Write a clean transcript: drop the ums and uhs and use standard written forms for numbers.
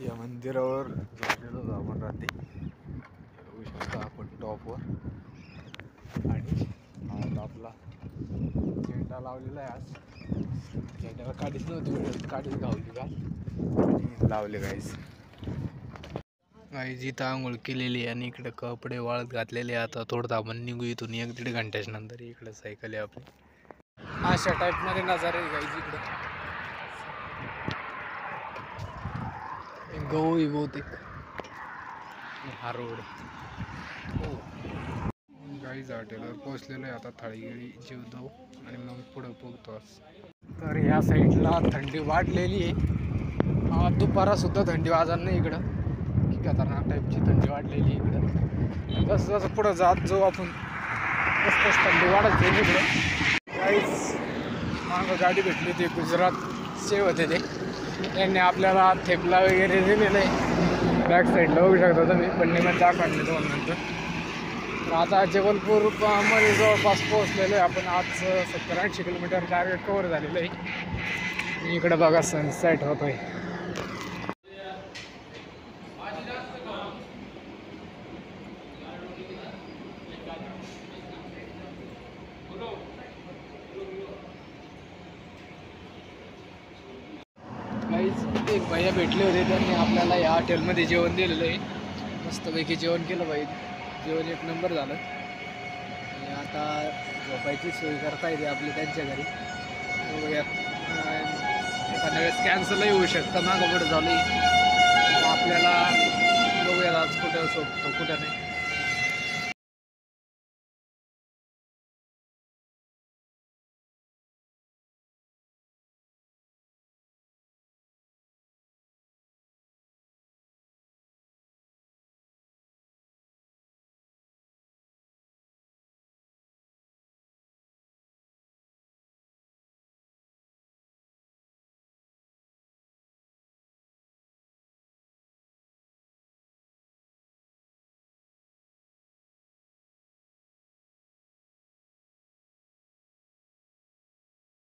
या मंदिरावर झोपलेलो होतो आपण रात्री. बघू शकता आपण टॉपवर. आणि आपला झेंडा लावलेला आहे. आज झेंड्यावर काडीच नव्हती, काडीच गावली का आणि लावले गाईज. गाईज इथं आंघोळ केलेली आहे आणि इकडे कपडे वाळत घातलेले. आता थोडं आपण निघू इथून 1-1.5 घंट्याच्या नंतर. इकडे सायकल आहे आपली. अशा टाईपमध्ये नजारे गाईज इकडे. गहू बहुतेक हा रोड. हो गाईज हॉटेलवर पोहोचलेलो आहे. आता थाळी जेवतो आणि मग पुढं पोगतो. तर ह्या साईडला थंडी वाढलेली आहे. दुपारासुद्धा थंडी वाजणार नाही इकडं. की खतरनाक टाईपची थंडी वाढलेली इकडं. जसं जसं पुढं जात जाऊ आपण तसं थंडी वाढत जाईल इकडं. गाईज मागं गाडी भेटली ती गुजरातचे होते ते. त्यांनी आपल्याला थेपला वगैरे दिलेलं आहे. बॅक साईडला बघू शकता तुम्ही. पण निघत दाखवले दोन नंतर. तर आता जबलपूरमध्ये जवळपास पोहोचलेलो आहे आपण. आज 70-80 किलोमीटर टार्गेट कवर झालेलं आहे. इकडे बघा सनसेट होत आहे. एक भैया भेटले होते. त्यांनी आपल्याला या हॉटेलमध्ये जेवण दिलेलं आहे. मस्तपैकी जेवण केलं भाई. जेवण एक नंबर झालं. आणि आता झोपायची सोय करता येते आपली त्यांच्या घरी. बघूयात एखाद्या वेळेस कॅन्सलही होऊ शकतं. मागं पुढं झालं आपल्याला. बघूयात आज कुठं झोपतो कुठं नाही.